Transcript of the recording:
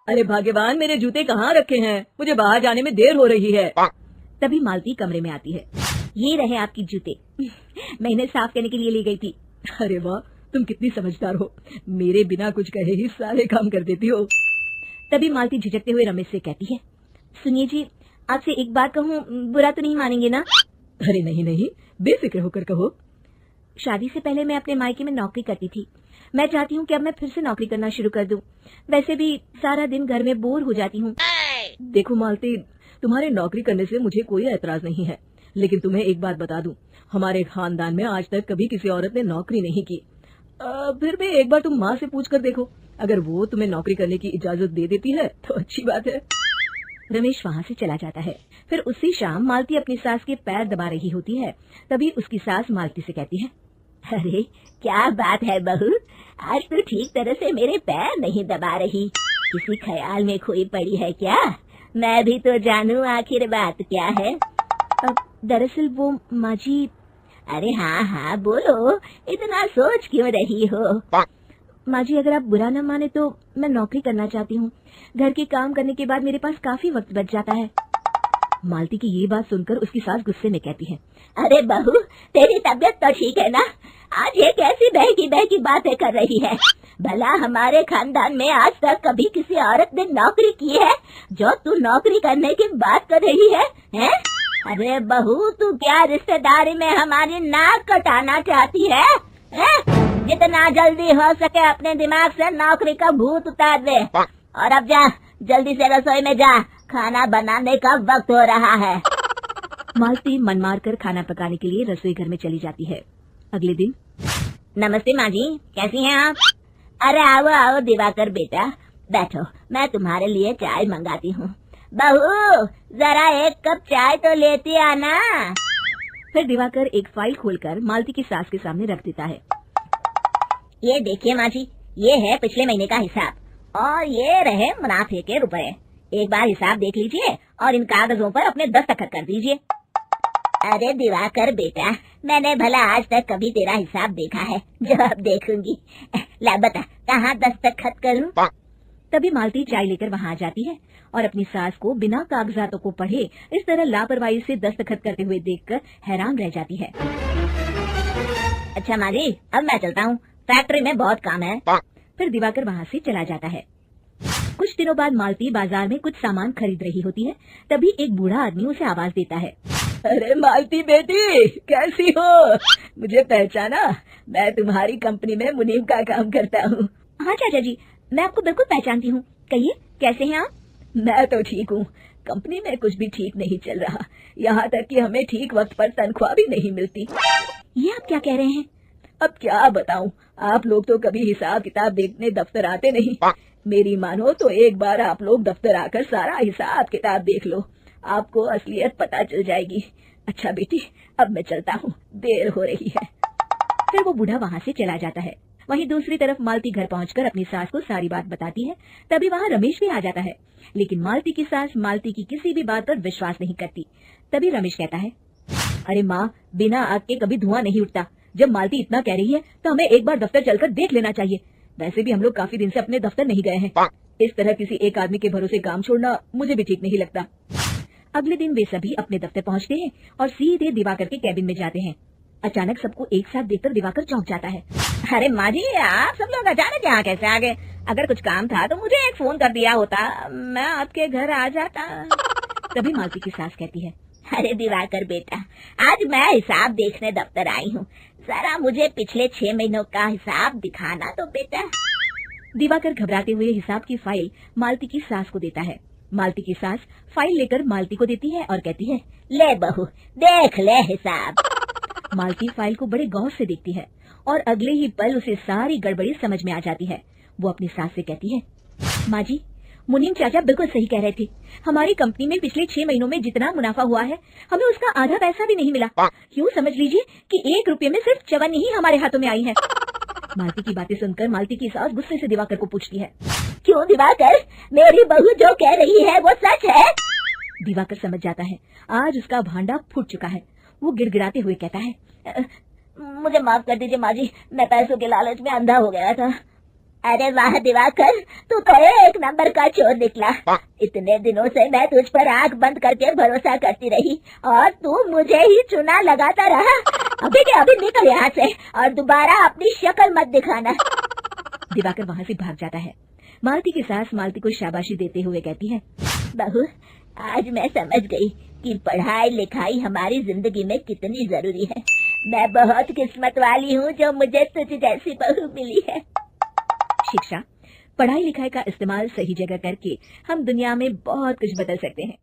अरे भाग्यवान, मेरे जूते कहाँ रखे हैं? मुझे बाहर जाने में देर हो रही है। तभी मालती कमरे में आती है। ये रहे आपकी जूते। मैं इन्हें साफ करने के लिए ले गई थी। अरे वाह, तुम कितनी समझदार हो, मेरे बिना कुछ कहे ही सारे काम कर देती हो। तभी मालती झिझकते हुए रमेश से कहती है, सुनिए जी, आपसे एक बात कहूँ, बुरा तो नहीं मानेंगे ना? अरे नहीं नहीं, बेफिक्र होकर कहो। शादी से पहले मैं अपने मायके में नौकरी करती थी। मैं चाहती हूँ कि अब मैं फिर से नौकरी करना शुरू कर दूं। वैसे भी सारा दिन घर में बोर हो जाती हूँ। देखो मालती, तुम्हारे नौकरी करने से मुझे कोई ऐतराज नहीं है, लेकिन तुम्हें एक बात बता दूं, हमारे खानदान में आज तक कभी किसी औरत ने नौकरी नहीं की। फिर भी एक बार तुम माँ से पूछ कर देखो, अगर वो तुम्हें नौकरी करने की इजाजत दे देती है तो अच्छी बात है। रमेश वहाँ से चला जाता है। फिर उसी शाम मालती अपनी सास के पैर दबा रही होती है। तभी उसकी सास मालती से कहती है, अरे क्या बात है बहू, आज तो ठीक तरह से मेरे पैर नहीं दबा रही, किसी ख्याल में खोई पड़ी है क्या? मैं भी तो जानूं आखिर बात क्या है। दरअसल वो माँ जी। अरे हाँ हाँ बोलो, इतना सोच क्यों रही हो? माँ जी, अगर आप बुरा न माने तो मैं नौकरी करना चाहती हूँ। घर के काम करने के बाद मेरे पास काफी वक्त बच जाता है। मालती की ये बात सुनकर उसकी सास गुस्से में कहती है, अरे बहू, तेरी तबीयत तो ठीक है ना? आज ये कैसी बहकी बहकी बातें कर रही है? भला हमारे खानदान में आज तक कभी किसी औरत ने नौकरी की है जो तू नौकरी करने की बात कर रही है, हैं? अरे बहू, तू क्या रिश्तेदारी में हमारी नाक कटाना चाहती है? जितना जल्दी हो सके अपने दिमाग से नौकरी का भूत उतार दे, और अब जा, जल्दी से रसोई में जा, खाना बनाने का वक्त हो रहा है। मालती मन मार कर खाना पकाने के लिए रसोई घर में चली जाती है। अगले दिन, नमस्ते माँ जी, कैसी हैं आप? अरे आओ आओ दिवाकर बेटा, बैठो, मैं तुम्हारे लिए चाय मंगाती हूँ। बहू, जरा एक कप चाय तो लेती आना। फिर दिवाकर एक फाइल खोलकर मालती की सास के सामने रख देता है। ये देखिए माँ जी, ये है पिछले महीने का हिसाब और ये रहे मुनाफे के रुपए। एक बार हिसाब देख लीजिए और इन कागजों पर अपने दस्तखत कर दीजिए। अरे दिवाकर बेटा, मैंने भला आज तक कभी तेरा हिसाब देखा है जो अब देखूंगी? ला बता, कहाँ दस्तखत करूँ? तभी मालती चाय लेकर वहाँ आ जाती है और अपनी सास को बिना कागजातों को पढ़े इस तरह लापरवाही से दस्तखत करते हुए देखकर हैरान रह जाती है। अच्छा माँ जी, अब मैं चलता हूँ, फैक्ट्री में बहुत काम है। फिर दिवाकर वहाँ से चला जाता है। कुछ दिनों बाद मालती बाजार में कुछ सामान खरीद रही होती है। तभी एक बूढ़ा आदमी उसे आवाज देता है, अरे मालती बेटी, कैसी हो? मुझे पहचाना? मैं तुम्हारी कंपनी में मुनीम का काम करता हूँ। हाँ चाचा जी, मैं आपको बिल्कुल पहचानती हूँ। कहिए, कैसे हैं आप? मैं तो ठीक हूँ, कंपनी में कुछ भी ठीक नहीं चल रहा, यहाँ तक कि हमें ठीक वक्त पर तनख्वाह भी नहीं मिलती। ये आप क्या कह रहे हैं? अब क्या बताऊँ, आप लोग तो कभी हिसाब किताब देखने दफ्तर आते नहीं। मेरी मानो तो एक बार आप लोग दफ्तर आकर सारा हिसाब किताब देख लो, आपको असलियत पता चल जाएगी। अच्छा बेटी, अब मैं चलता हूँ, देर हो रही है। फिर वो बूढ़ा वहाँ से चला जाता है। वहीं दूसरी तरफ मालती घर पहुंचकर अपनी सास को सारी बात बताती है। तभी वहाँ रमेश भी आ जाता है, लेकिन मालती की सास मालती की किसी भी बात पर विश्वास नहीं करती। तभी रमेश कहता है, अरे माँ, बिना आग के कभी धुआं नहीं उठता। जब मालती इतना कह रही है तो हमें एक बार दफ्तर चलकर देख लेना चाहिए। वैसे भी हम लोग काफी दिन से अपने दफ्तर नहीं गए हैं। इस तरह किसी एक आदमी के भरोसे काम छोड़ना मुझे भी ठीक नहीं लगता। अगले दिन वे सभी अपने दफ्तर पहुंचते हैं और सीधे दिवाकर के कैबिन में जाते हैं। अचानक सबको एक साथ देखकर दिवाकर चौंक जाता है। अरे माँ जी, आप सब लोग अचानक यहाँ कैसे आ गए? अगर कुछ काम था तो मुझे एक फोन कर दिया होता, मैं आपके घर आ जाता। तभी मालती की सास कहती है, अरे दिवाकर बेटा, आज मैं हिसाब देखने दफ्तर आई हूँ, जरा मुझे पिछले 6 महीनों का हिसाब दिखाना तो बेटा। दिवाकर घबराते हुए हिसाब की फाइल मालती की सास को देता है। मालती की सास फाइल लेकर मालती को देती है और कहती है, ले बहू, देख ले हिसाब। मालती फाइल को बड़े गौर से देखती है और अगले ही पल उसे सारी गड़बड़ी समझ में आ जाती है। वो अपनी सास से कहती है, माँ जी, मुनीम चाचा बिल्कुल सही कह रहे थे। हमारी कंपनी में पिछले 6 महीनों में जितना मुनाफा हुआ है, हमें उसका आधा पैसा भी नहीं मिला। यूँ समझ लीजिए कि 1 रुपये में सिर्फ चवन्नी ही हमारे हाथों में आई है। मालती की बातें सुनकर मालती की सास गुस्से से दिवाकर को पूछती है, क्यों दिवाकर, मेरी बहू जो कह रही है वो सच है? दिवाकर समझ जाता है आज उसका भांडा फूट चुका है। वो गिड़गिड़ाते हुए कहता है, मुझे माफ कर दीजिए माँ जी, मैं पैसों के लालच में अंधा हो गया था। अरे वाह दिवाकर, तू तो एक नंबर का चोर निकला। इतने दिनों से मैं तुझ पर आंख बंद करके भरोसा करती रही और तू मुझे ही चुना लगाता रहा। अभी के अभी निकल यहाँ से और दोबारा अपनी शक्ल मत दिखाना। दिवाकर वहाँ से भाग जाता है। मालती की सास मालती को शाबाशी देते हुए कहती है, बहू, आज मैं समझ गई कि पढ़ाई लिखाई हमारी जिंदगी में कितनी जरूरी है। मैं बहुत किस्मत वाली हूँ जो मुझे तुझ जैसी बहू मिली है। शिक्षा, पढ़ाई लिखाई का इस्तेमाल सही जगह करके हम दुनिया में बहुत कुछ बदल सकते हैं।